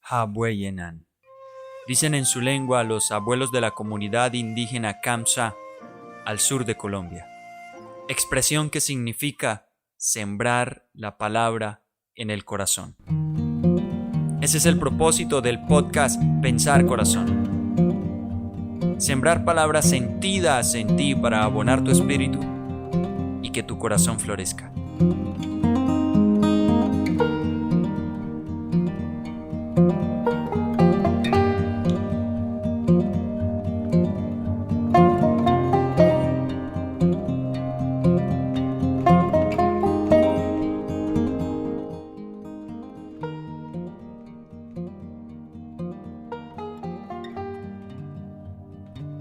Habuyenan. Dicen en su lengua los abuelos de la comunidad indígena Kamsa, al sur de Colombia. Expresión que significa sembrar la palabra en el corazón. Ese es el propósito del podcast Pensar Corazón. Sembrar palabras sentidas en ti para abonar tu espíritu y que tu corazón florezca.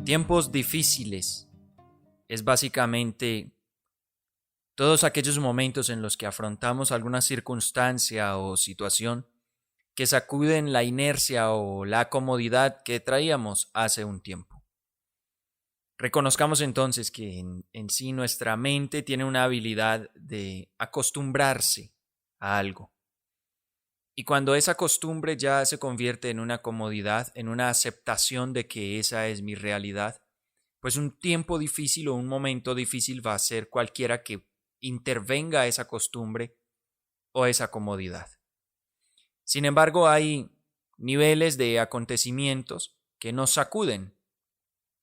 Tiempos difíciles es básicamente todos aquellos momentos en los que afrontamos alguna circunstancia o situación que sacuden la inercia o la comodidad que traíamos hace un tiempo. Reconozcamos entonces que en sí nuestra mente tiene una habilidad de acostumbrarse a algo. Y cuando esa costumbre ya se convierte en una comodidad, en una aceptación de que esa es mi realidad, pues un tiempo difícil o un momento difícil va a ser cualquiera que intervenga esa costumbre o esa comodidad. Sin embargo, hay niveles de acontecimientos que nos sacuden.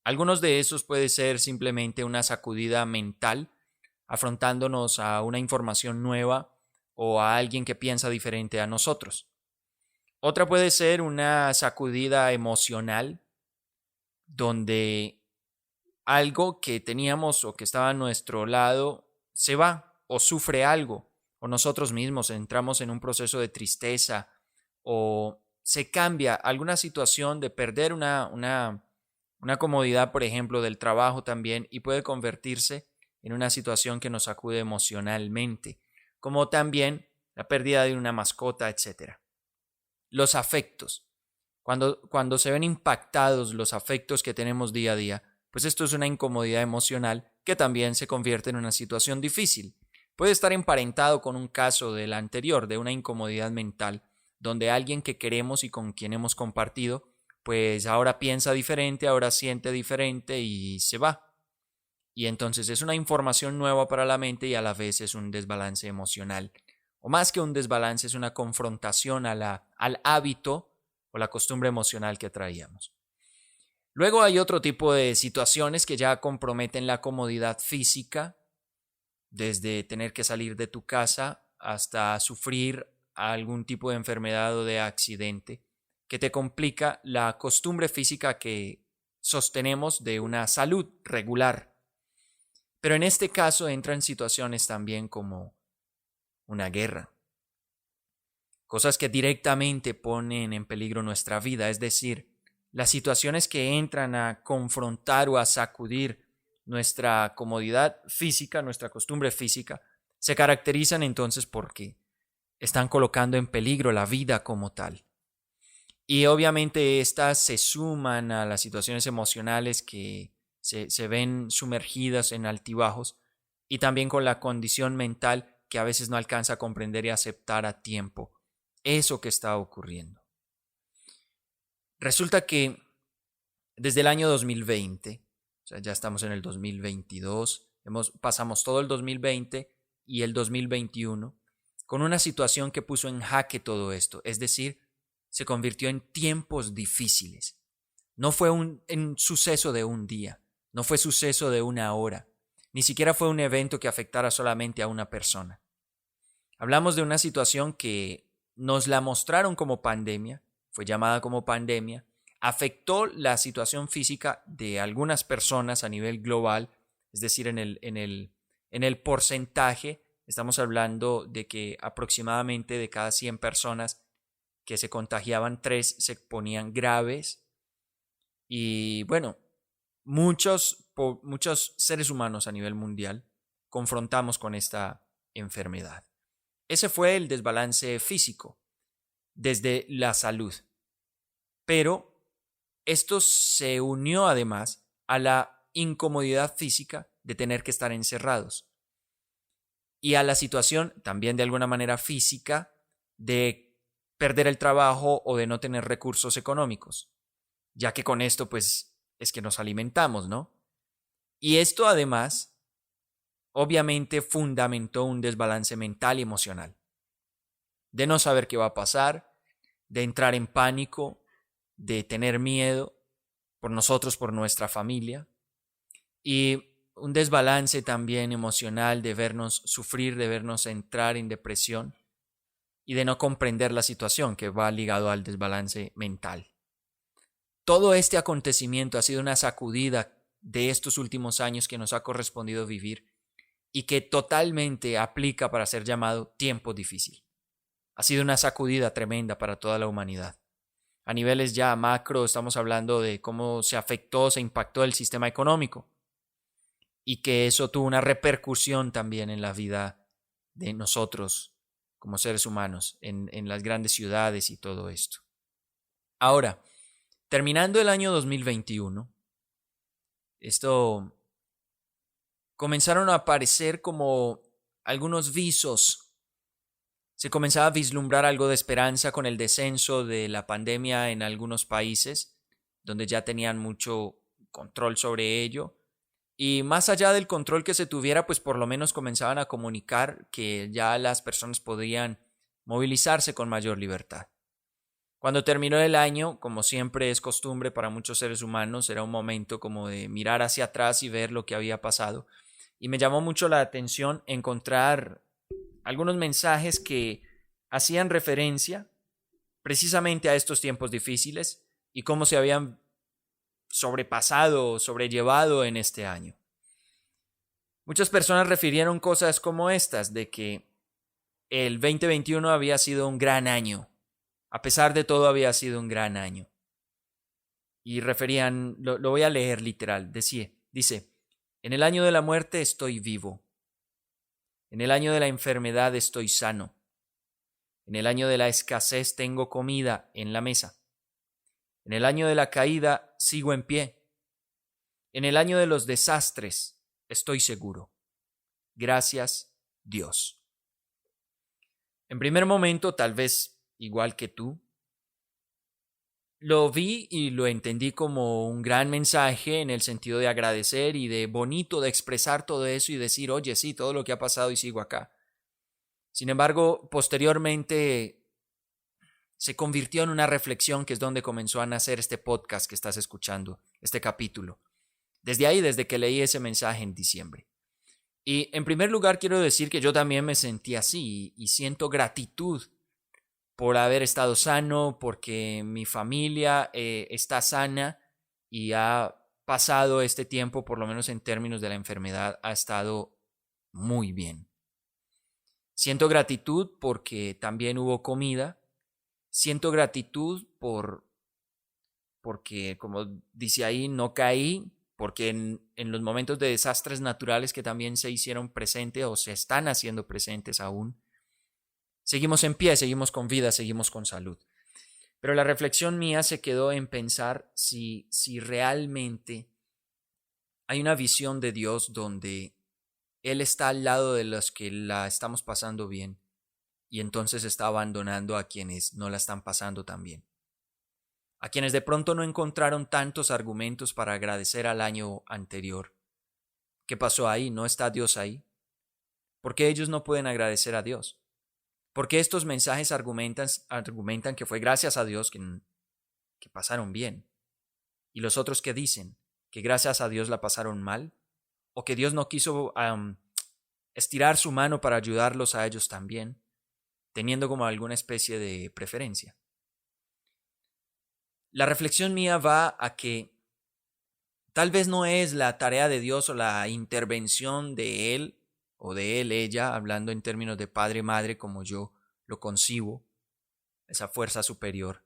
Algunos de esos puede ser simplemente una sacudida mental, afrontándonos a una información nueva o a alguien que piensa diferente a nosotros. Otra puede ser una sacudida emocional, donde algo que teníamos o que estaba a nuestro lado se va o sufre algo, o nosotros mismos entramos en un proceso de tristeza o se cambia alguna situación de perder una comodidad, por ejemplo, del trabajo también, y puede convertirse en una situación que nos sacude emocionalmente, como también la pérdida de una mascota, etc. Los afectos. Cuando se ven impactados los afectos que tenemos día a día, pues esto es una incomodidad emocional que también se convierte en una situación difícil. Puede estar emparentado con un caso del anterior, de una incomodidad mental, donde alguien que queremos y con quien hemos compartido, pues ahora piensa diferente, ahora siente diferente y se va. Y entonces es una información nueva para la mente y a la vez es un desbalance emocional. O más que un desbalance, es una confrontación al hábito o la costumbre emocional que traíamos. Luego hay otro tipo de situaciones que ya comprometen la comodidad física, desde tener que salir de tu casa hasta sufrir algún tipo de enfermedad o de accidente, que te complica la costumbre física que sostenemos de una salud regular. Pero en este caso entran situaciones también como una guerra, cosas que directamente ponen en peligro nuestra vida, es decir, las situaciones que entran a confrontar o a sacudir nuestra comodidad física, nuestra costumbre física, se caracterizan entonces porque están colocando en peligro la vida como tal. Y obviamente estas se suman a las situaciones emocionales que se ven sumergidas en altibajos y también con la condición mental que a veces no alcanza a comprender y aceptar a tiempo eso que está ocurriendo. Resulta que desde el año 2020, o sea, ya estamos en el 2022, pasamos todo el 2020 y el 2021 con una situación que puso en jaque todo esto, es decir, se convirtió en tiempos difíciles. No fue un suceso de un día, no fue suceso de una hora, ni siquiera fue un evento que afectara solamente a una persona. Hablamos de una situación que nos la mostraron como pandemia, fue llamada como pandemia, afectó la situación física de algunas personas a nivel global, es decir, en el porcentaje, estamos hablando de que aproximadamente de cada 100 personas que se contagiaban, 3 se ponían graves. Y bueno, muchos seres humanos a nivel mundial confrontamos con esta enfermedad. Ese fue el desbalance físico desde la salud. Pero esto se unió además a la incomodidad física de tener que estar encerrados y a la situación también de alguna manera física de perder el trabajo o de no tener recursos económicos, ya que con esto pues es que nos alimentamos, ¿no? Y esto además obviamente fundamentó un desbalance mental y emocional, de no saber qué va a pasar, de entrar en pánico, de tener miedo por nosotros, por nuestra familia, y un desbalance también emocional de vernos sufrir, de vernos entrar en depresión y de no comprender la situación que va ligado al desbalance mental. Todo este acontecimiento ha sido una sacudida de estos últimos años que nos ha correspondido vivir y que totalmente aplica para ser llamado tiempo difícil. Ha sido una sacudida tremenda para toda la humanidad. A niveles ya macro estamos hablando de cómo se afectó, se impactó el sistema económico y que eso tuvo una repercusión también en la vida de nosotros como seres humanos, en las grandes ciudades y todo esto. Ahora, terminando el año 2021, comenzaron a aparecer como algunos visos. Se comenzaba a vislumbrar algo de esperanza con el descenso de la pandemia en algunos países, donde ya tenían mucho control sobre ello. Y más allá del control que se tuviera, pues por lo menos comenzaban a comunicar que ya las personas podrían movilizarse con mayor libertad. Cuando terminó el año, como siempre es costumbre para muchos seres humanos, era un momento como de mirar hacia atrás y ver lo que había pasado. Y me llamó mucho la atención encontrar algunos mensajes que hacían referencia precisamente a estos tiempos difíciles y cómo se habían sobrepasado, sobrellevado en este año. Muchas personas refirieron cosas como estas, de que el 2021 había sido un gran año. A pesar de todo, había sido un gran año. Y referían, lo voy a leer literal, dice, en el año de la muerte estoy vivo. En el año de la enfermedad estoy sano. En el año de la escasez tengo comida en la mesa. En el año de la caída sigo en pie. En el año de los desastres estoy seguro. Gracias, Dios. En primer momento, tal vez igual que tú, lo vi y lo entendí como un gran mensaje en el sentido de agradecer y de bonito de expresar todo eso y decir, oye, sí, todo lo que ha pasado y sigo acá. Sin embargo, posteriormente se convirtió en una reflexión que es donde comenzó a nacer este podcast que estás escuchando, este capítulo. Desde ahí, desde que leí ese mensaje en diciembre. Y en primer lugar quiero decir que yo también me sentí así y siento gratitud por haber estado sano, porque mi familia está sana y ha pasado este tiempo, por lo menos en términos de la enfermedad, ha estado muy bien. Siento gratitud porque también hubo comida. Siento gratitud porque, como dice ahí, no caí, porque en los momentos de desastres naturales que también se hicieron presentes o se están haciendo presentes aún, seguimos en pie, seguimos con vida, seguimos con salud. Pero la reflexión mía se quedó en pensar si realmente hay una visión de Dios donde Él está al lado de los que la estamos pasando bien y entonces está abandonando a quienes no la están pasando tan bien. A quienes de pronto no encontraron tantos argumentos para agradecer al año anterior. ¿Qué pasó ahí? ¿No está Dios ahí? ¿Por qué ellos no pueden agradecer a Dios? ¿Por qué estos mensajes argumentan que fue gracias a Dios que pasaron bien? ¿Y los otros que dicen que gracias a Dios la pasaron mal? ¿O que Dios no quiso estirar su mano para ayudarlos a ellos también, teniendo como alguna especie de preferencia? La reflexión mía va a que tal vez no es la tarea de Dios o la intervención de Él o de Él, ella, hablando en términos de padre, madre, como yo lo concibo, esa fuerza superior.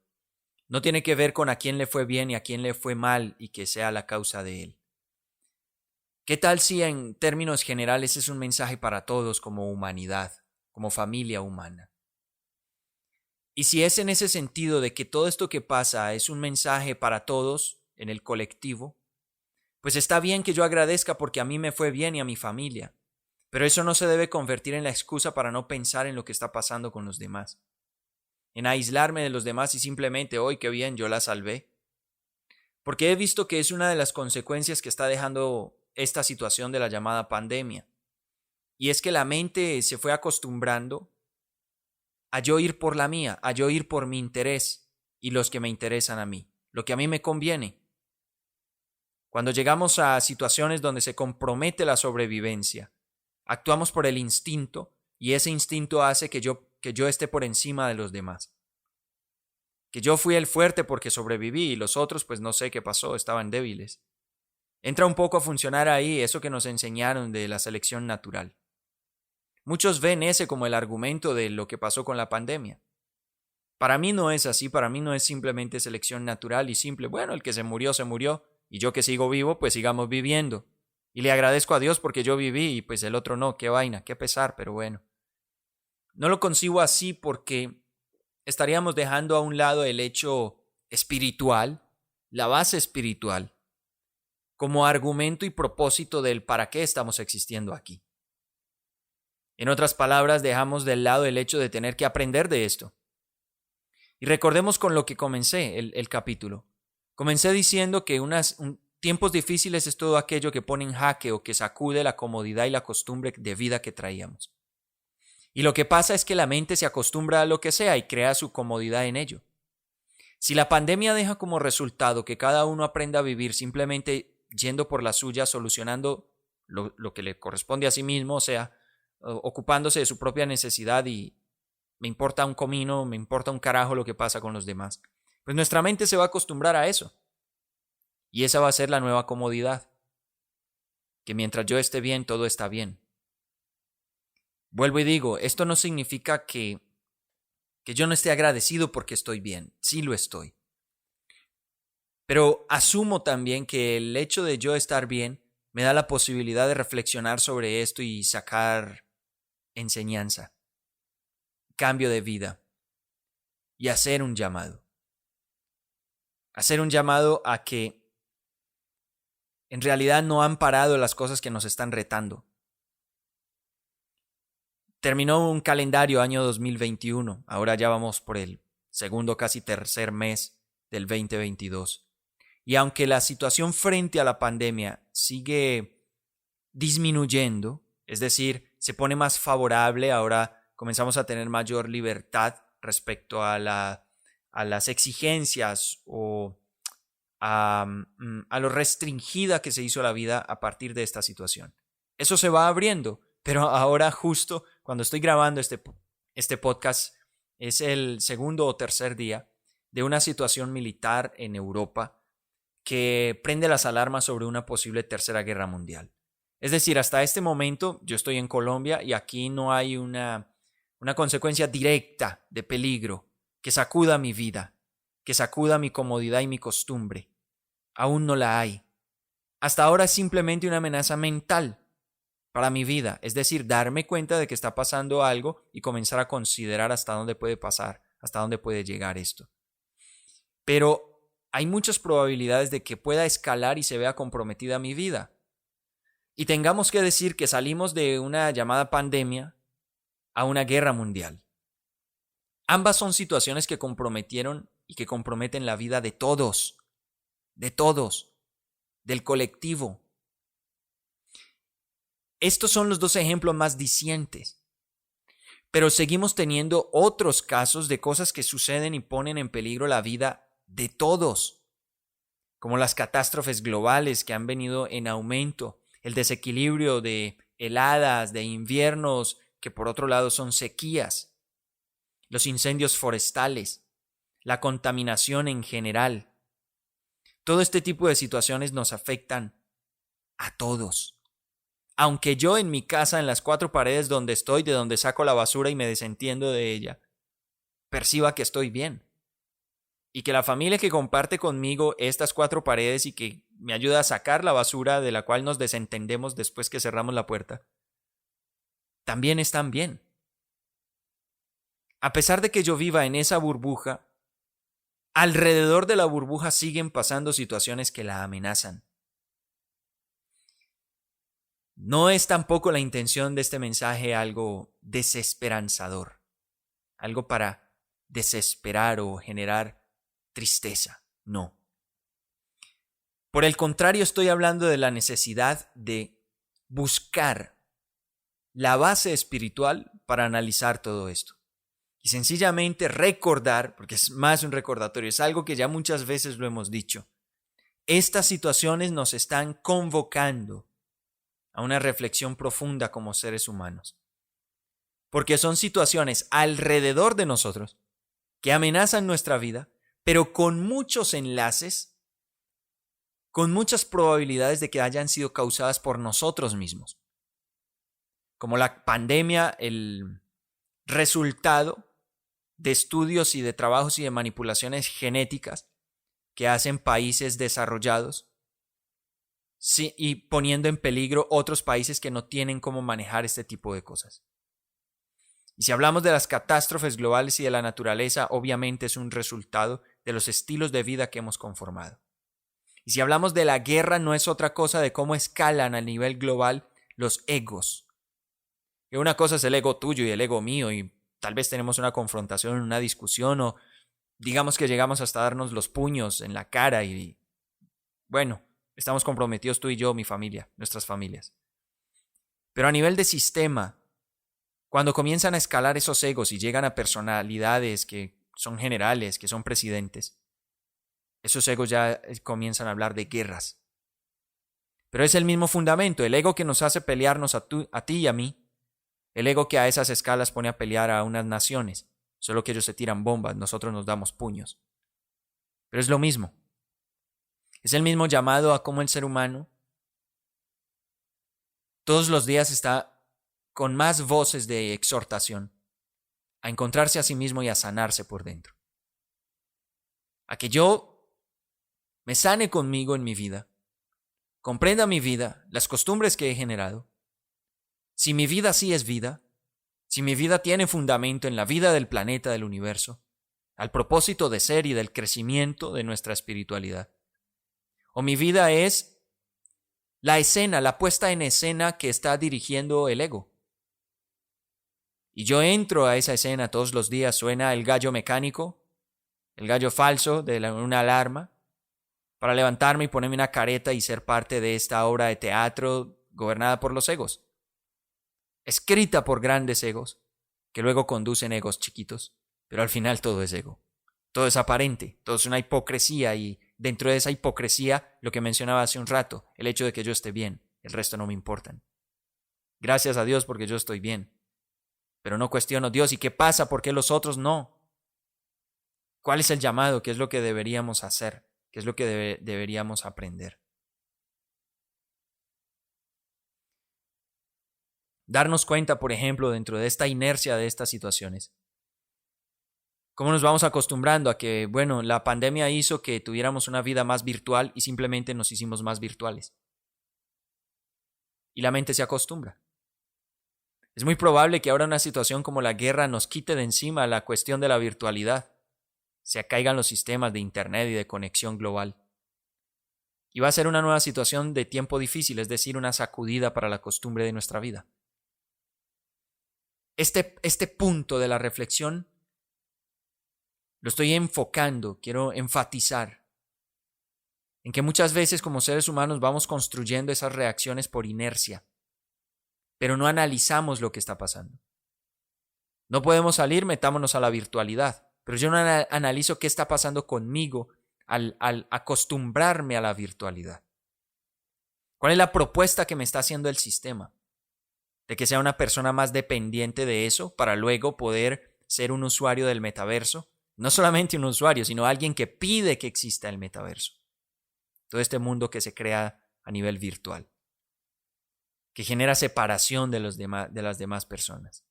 No tiene que ver con a quién le fue bien y a quién le fue mal y que sea la causa de Él. ¿Qué tal si en términos generales es un mensaje para todos como humanidad, como familia humana? Y si es en ese sentido de que todo esto que pasa es un mensaje para todos en el colectivo, pues está bien que yo agradezca porque a mí me fue bien y a mi familia, pero eso no se debe convertir en la excusa para no pensar en lo que está pasando con los demás. en aislarme de los demás y simplemente, hoy qué bien, yo la salvé. Porque he visto que es una de las consecuencias que está dejando esta situación de la llamada pandemia. Y es que la mente se fue acostumbrando a yo ir por la mía, a yo ir por mi interés y los que me interesan a mí, lo que a mí me conviene. Cuando llegamos a situaciones donde se compromete la sobrevivencia, actuamos por el instinto y ese instinto hace que yo esté por encima de los demás. Que yo fui el fuerte porque sobreviví y los otros pues no sé qué pasó, estaban débiles. Entra un poco a funcionar ahí eso que nos enseñaron de la selección natural. Muchos ven ese como el argumento de lo que pasó con la pandemia. Para mí no es así, para mí no es simplemente selección natural y simple, bueno, el que se murió, y yo que sigo vivo, pues sigamos viviendo. Y le agradezco a Dios porque yo viví y pues el otro no, qué vaina, qué pesar, pero bueno. No lo concibo así porque estaríamos dejando a un lado el hecho espiritual, la base espiritual, como argumento y propósito del para qué estamos existiendo aquí. En otras palabras, dejamos de lado el hecho de tener que aprender de esto. Y recordemos con lo que comencé el capítulo. Comencé diciendo que tiempos difíciles es todo aquello que pone en jaque o que sacude la comodidad y la costumbre de vida que traíamos. Y lo que pasa es que la mente se acostumbra a lo que sea y crea su comodidad en ello. Si la pandemia deja como resultado que cada uno aprenda a vivir simplemente yendo por la suya, solucionando lo que le corresponde a sí mismo, o sea, ocupándose de su propia necesidad y me importa un comino, me importa un carajo lo que pasa con los demás, pues nuestra mente se va a acostumbrar a eso. Y esa va a ser la nueva comodidad. Que mientras yo esté bien, todo está bien. Vuelvo y digo, esto no significa que yo no esté agradecido porque estoy bien. Sí lo estoy. Pero asumo también que el hecho de yo estar bien me da la posibilidad de reflexionar sobre esto y sacar enseñanza, cambio de vida y hacer un llamado. Hacer un llamado a que en realidad no han parado las cosas que nos están retando. Terminó un calendario año 2021, ahora ya vamos por el segundo, casi tercer mes del 2022. Y aunque la situación frente a la pandemia sigue disminuyendo, es decir, se pone más favorable, ahora comenzamos a tener mayor libertad respecto a las exigencias o a lo restringida que se hizo la vida a partir de esta situación. Eso se va abriendo, pero ahora justo cuando estoy grabando este podcast es el segundo o tercer día de una situación militar en Europa que prende las alarmas sobre una posible tercera guerra mundial. Es decir, hasta este momento yo estoy en Colombia y aquí no hay una consecuencia directa de peligro que sacuda mi vida, que sacuda mi comodidad y mi costumbre. Aún no la hay. Hasta ahora es simplemente una amenaza mental para mi vida, es decir, darme cuenta de que está pasando algo y comenzar a considerar hasta dónde puede pasar, hasta dónde puede llegar esto. Pero hay muchas probabilidades de que pueda escalar y se vea comprometida mi vida. Y tengamos que decir que salimos de una llamada pandemia a una guerra mundial. Ambas son situaciones que comprometieron y que comprometen la vida de todos, del colectivo. Estos son los dos ejemplos más dicientes, pero seguimos teniendo otros casos de cosas que suceden y ponen en peligro la vida de todos, como las catástrofes globales que han venido en aumento, el desequilibrio de heladas, de inviernos, que por otro lado son sequías, los incendios forestales, la contaminación en general. Todo este tipo de situaciones nos afectan a todos. Aunque yo en mi casa, en las cuatro paredes donde estoy, de donde saco la basura y me desentiendo de ella, perciba que estoy bien. Y que la familia que comparte conmigo estas cuatro paredes y que me ayuda a sacar la basura de la cual nos desentendemos después que cerramos la puerta, también están bien. A pesar de que yo viva en esa burbuja, alrededor de la burbuja siguen pasando situaciones que la amenazan. No es tampoco la intención de este mensaje algo desesperanzador, algo para desesperar o generar tristeza. No. Por el contrario, estoy hablando de la necesidad de buscar la base espiritual para analizar todo esto. Y sencillamente recordar, porque es más un recordatorio, es algo que ya muchas veces lo hemos dicho. Estas situaciones nos están convocando a una reflexión profunda como seres humanos. Porque son situaciones alrededor de nosotros que amenazan nuestra vida, pero con muchos enlaces, con muchas probabilidades de que hayan sido causadas por nosotros mismos. Como la pandemia, el resultado de estudios y de trabajos y de manipulaciones genéticas que hacen países desarrollados, sí, y poniendo en peligro otros países que no tienen cómo manejar este tipo de cosas. Y si hablamos de las catástrofes globales y de la naturaleza, obviamente es un resultado de los estilos de vida que hemos conformado. Y si hablamos de la guerra, no es otra cosa de cómo escalan a nivel global los egos. Y una cosa es el ego tuyo y el ego mío, y tal vez tenemos una confrontación, una discusión, o digamos que llegamos hasta darnos los puños en la cara y, bueno, estamos comprometidos tú y yo, mi familia, nuestras familias. Pero a nivel de sistema, cuando comienzan a escalar esos egos y llegan a personalidades que son generales, que son presidentes, esos egos ya comienzan a hablar de guerras. Pero es el mismo fundamento, el ego que nos hace pelearnos a ti y a mí, el ego que a esas escalas pone a pelear a unas naciones, solo que ellos se tiran bombas, nosotros nos damos puños. Pero es lo mismo. Es el mismo llamado a cómo el ser humano todos los días está con más voces de exhortación a encontrarse a sí mismo y a sanarse por dentro. A que yo me sane conmigo en mi vida, comprenda mi vida, las costumbres que he generado. Si mi vida sí es vida, si mi vida tiene fundamento en la vida del planeta, del universo, al propósito de ser y del crecimiento de nuestra espiritualidad. O mi vida es la escena, la puesta en escena que está dirigiendo el ego. Y yo entro a esa escena todos los días, suena el gallo mecánico, el gallo falso de una alarma, para levantarme y ponerme una careta y ser parte de esta obra de teatro gobernada por los egos. Escrita por grandes egos, que luego conducen egos chiquitos, pero al final todo es ego. Todo es aparente, todo es una hipocresía y dentro de esa hipocresía, lo que mencionaba hace un rato, el hecho de que yo esté bien, el resto no me importan. Gracias a Dios porque yo estoy bien. Pero no cuestiono, Dios, ¿y qué pasa? ¿Por qué los otros no? ¿Cuál es el llamado? ¿Qué es lo que deberíamos hacer? ¿Qué es lo que deberíamos aprender? Darnos cuenta, por ejemplo, dentro de esta inercia de estas situaciones, cómo nos vamos acostumbrando a que, bueno, la pandemia hizo que tuviéramos una vida más virtual y simplemente nos hicimos más virtuales. Y la mente se acostumbra. Es muy probable que ahora una situación como la guerra nos quite de encima la cuestión de la virtualidad. Se caigan los sistemas de internet y de conexión global. Y va a ser una nueva situación de tiempo difícil, es decir, una sacudida para la costumbre de nuestra vida. Este punto de la reflexión lo estoy enfocando, quiero enfatizar en que muchas veces como seres humanos vamos construyendo esas reacciones por inercia, pero no analizamos lo que está pasando. No podemos salir, metámonos a la virtualidad, pero yo no analizo qué está pasando conmigo al acostumbrarme a la virtualidad. ¿Cuál es la propuesta que me está haciendo el sistema? De que sea una persona más dependiente de eso para luego poder ser un usuario del metaverso. No solamente un usuario, sino alguien que pide que exista el metaverso. Todo este mundo que se crea a nivel virtual, que genera separación de las demás personas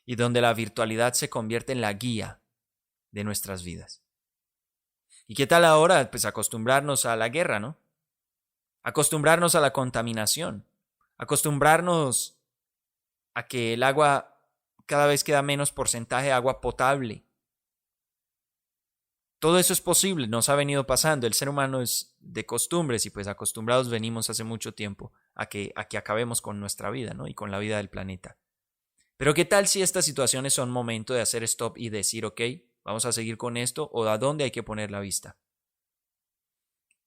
y donde la virtualidad se convierte en la guía de nuestras vidas. ¿Y qué tal ahora? Pues acostumbrarnos a la guerra, ¿no? Acostumbrarnos a la contaminación, acostumbrarnos a que el agua cada vez queda menos porcentaje de agua potable. Todo eso es posible, nos ha venido pasando. El ser humano es de costumbres y pues acostumbrados venimos hace mucho tiempo a que acabemos con nuestra vida, ¿no? Y con la vida del planeta. Pero ¿qué tal si estas situaciones son momento de hacer stop y decir, ok, vamos a seguir con esto o a dónde hay que poner la vista?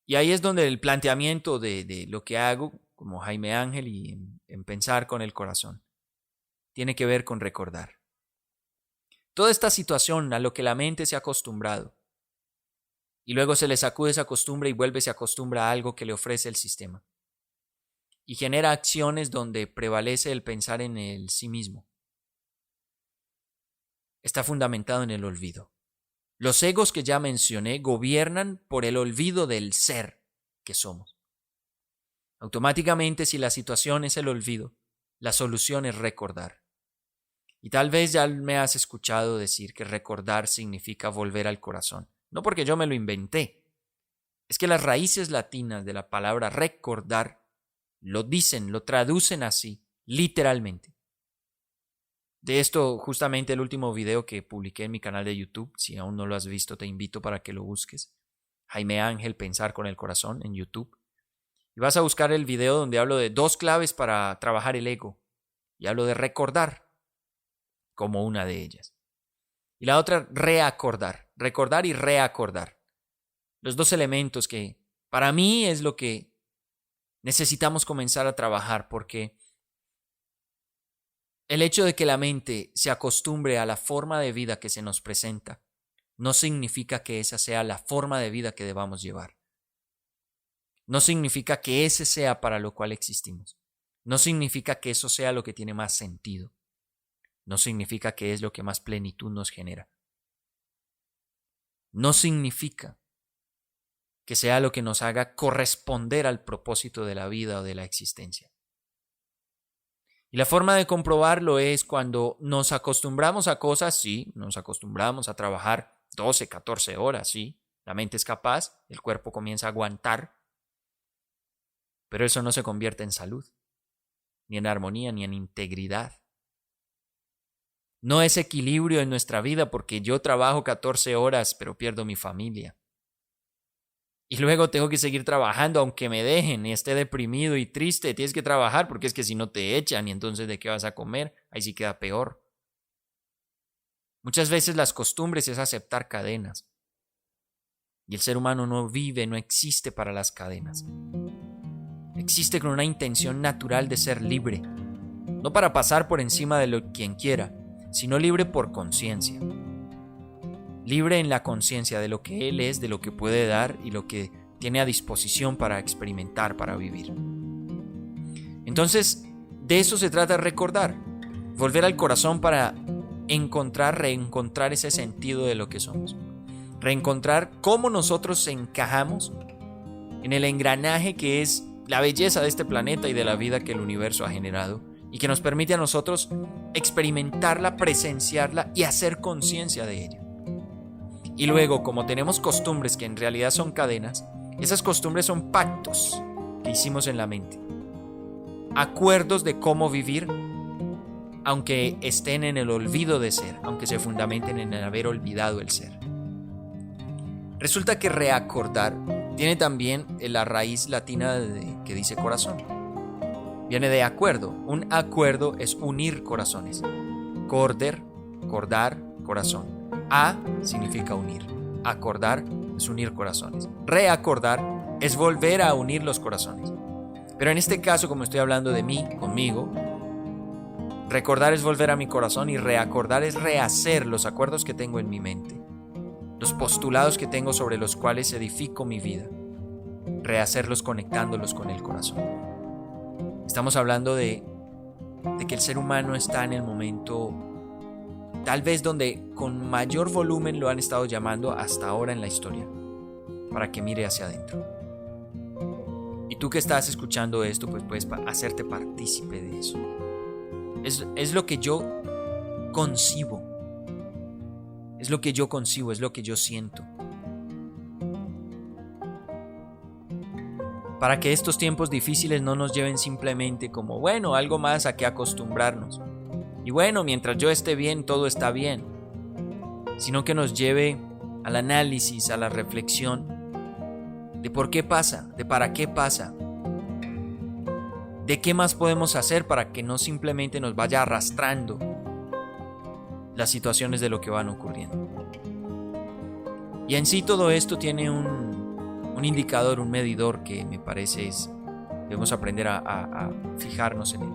Y ahí es donde el planteamiento de lo que hago como Jaime Ángel y en pensar con el corazón tiene que ver con recordar. Toda esta situación a lo que la mente se ha acostumbrado y luego se le sacude esa costumbre y vuelve se acostumbra a algo que le ofrece el sistema y genera acciones donde prevalece el pensar en el sí mismo. Está fundamentado en el olvido. Los egos que ya mencioné gobiernan por el olvido del ser que somos. Automáticamente, si la situación es el olvido, la solución es recordar. Y tal vez ya me has escuchado decir que recordar significa volver al corazón. No porque yo me lo inventé. Es que las raíces latinas de la palabra recordar lo dicen, lo traducen así, literalmente. De esto, justamente el último video que publiqué en mi canal de YouTube, si aún no lo has visto, te invito para que lo busques. Jaime Ángel, Pensar con el Corazón, en YouTube. Y vas a buscar el video donde hablo de 2 claves para trabajar el ego. Y hablo de recordar como una de ellas. Y la otra, reacordar. Recordar y reacordar. Los 2 elementos que para mí es lo que necesitamos comenzar a trabajar, porque el hecho de que la mente se acostumbre a la forma de vida que se nos presenta no significa que esa sea la forma de vida que debamos llevar. No significa que ese sea para lo cual existimos. No significa que eso sea lo que tiene más sentido. No significa que es lo que más plenitud nos genera. No significa que sea lo que nos haga corresponder al propósito de la vida o de la existencia. Y la forma de comprobarlo es cuando nos acostumbramos a cosas, sí, nos acostumbramos a trabajar 12, 14 horas, sí, la mente es capaz, el cuerpo comienza a aguantar, pero eso no se convierte en salud, ni en armonía, ni en integridad. No es equilibrio en nuestra vida porque yo trabajo 14 horas, pero pierdo mi familia. Y luego tengo que seguir trabajando aunque me dejen y esté deprimido y triste. Tienes que trabajar porque es que si no te echan y entonces ¿de qué vas a comer? Ahí sí queda peor. Muchas veces las costumbres es aceptar cadenas. Y el ser humano no vive, no existe para las cadenas. Existe con una intención natural de ser libre. No para pasar por encima de lo quien quiera, sino libre por conciencia. Libre en la conciencia de lo que él es, de lo que puede dar y lo que tiene a disposición para experimentar, para vivir. Entonces, de eso se trata recordar. Volver al corazón para reencontrar ese sentido de lo que somos. Reencontrar cómo nosotros encajamos en el engranaje que es la belleza de este planeta y de la vida que el universo ha generado y que nos permite a nosotros experimentarla, presenciarla y hacer conciencia de ella. Y luego, como tenemos costumbres que en realidad son cadenas, esas costumbres son pactos que hicimos en la mente. Acuerdos de cómo vivir, aunque estén en el olvido de ser, aunque se fundamenten en el haber olvidado el ser. Resulta que reacordar tiene también la raíz latina que dice corazón. Viene de acuerdo. Un acuerdo es unir corazones. Cordar, corazón. A significa unir. Acordar es unir corazones. Reacordar es volver a unir los corazones. Pero en este caso, como estoy hablando de mí, conmigo, recordar es volver a mi corazón y reacordar es rehacer los acuerdos que tengo en mi mente, los postulados que tengo sobre los cuales edifico mi vida, rehacerlos conectándolos con el corazón. Estamos hablando de que el ser humano está en el momento tal vez donde con mayor volumen lo han estado llamando hasta ahora en la historia, para que mire hacia adentro. Y tú que estás escuchando esto, pues puedes hacerte partícipe de eso. Es lo que yo concibo. Es lo que yo concibo, es lo que yo siento. Para que estos tiempos difíciles no nos lleven simplemente como, bueno, algo más a que acostumbrarnos. Y bueno, mientras yo esté bien, todo está bien. Sino que nos lleve al análisis, a la reflexión de por qué pasa, de para qué pasa. De qué más podemos hacer para que no simplemente nos vaya arrastrando las situaciones de lo que van ocurriendo. Y en sí todo esto tiene un indicador, un medidor que me parece debemos aprender a fijarnos en él.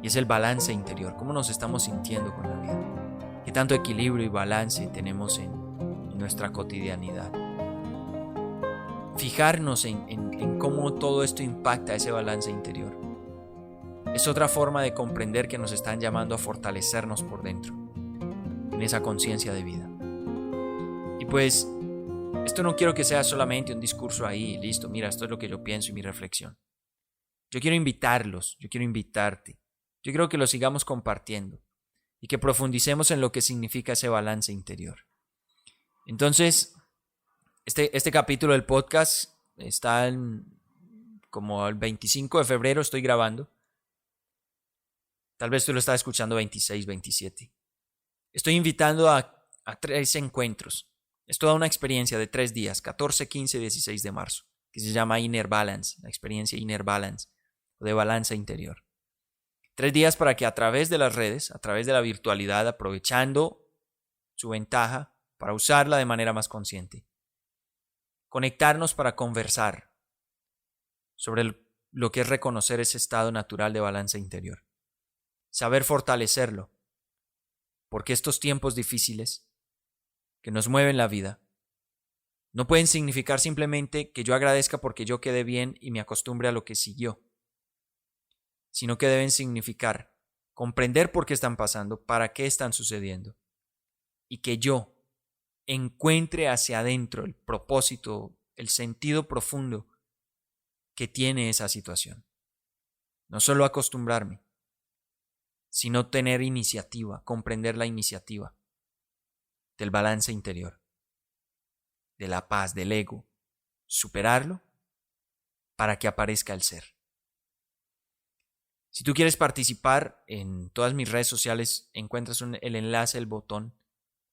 Y es el balance interior, cómo nos estamos sintiendo con la vida, qué tanto equilibrio y balance tenemos en nuestra cotidianidad. Fijarnos en cómo todo esto impacta ese balance interior. Es otra forma de comprender que nos están llamando a fortalecernos por dentro, en esa conciencia de vida. Y pues, esto no quiero que sea solamente un discurso ahí, listo, mira, esto es lo que yo pienso y mi reflexión. Yo quiero invitarlos, yo quiero invitarte. Yo creo que lo sigamos compartiendo y que profundicemos en lo que significa ese balance interior. Entonces, este capítulo del podcast está como el 25 de febrero estoy grabando. Tal vez tú lo estás escuchando 26, 27. Estoy invitando a 3 encuentros. Es toda una experiencia de 3 días, 14, 15 y 16 de marzo, que se llama Inner Balance, la experiencia Inner Balance o de balanza interior. 3 días para que a través de las redes, a través de la virtualidad, aprovechando su ventaja para usarla de manera más consciente, conectarnos para conversar sobre lo que es reconocer ese estado natural de balanza interior, saber fortalecerlo, porque estos tiempos difíciles que nos mueven la vida no pueden significar simplemente que yo agradezca porque yo quedé bien y me acostumbre a lo que siguió, sino que deben significar comprender por qué están pasando, para qué están sucediendo, y que yo encuentre hacia adentro el propósito, el sentido profundo que tiene esa situación. No solo acostumbrarme, sino tener iniciativa, comprender la iniciativa del balance interior, de la paz, del ego, superarlo para que aparezca el ser. Si tú quieres participar, en todas mis redes sociales encuentras el enlace, el botón,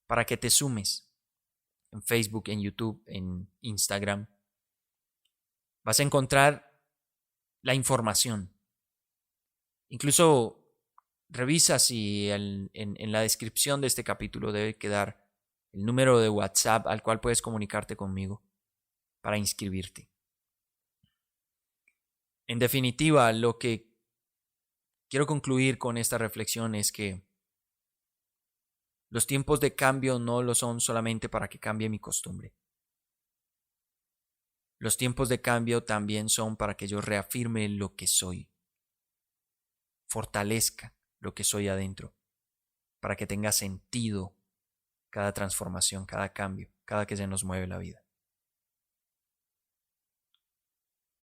para que te sumes. En Facebook, en YouTube, en Instagram. Vas a encontrar la información. Incluso revisa si en la descripción de este capítulo debe quedar el número de WhatsApp al cual puedes comunicarte conmigo para inscribirte. En definitiva, lo que quiero concluir con esta reflexión es que los tiempos de cambio no lo son solamente para que cambie mi costumbre. Los tiempos de cambio también son para que yo reafirme lo que soy, fortalezca lo que soy adentro, para que tenga sentido cada transformación, cada cambio, cada que se nos mueve la vida.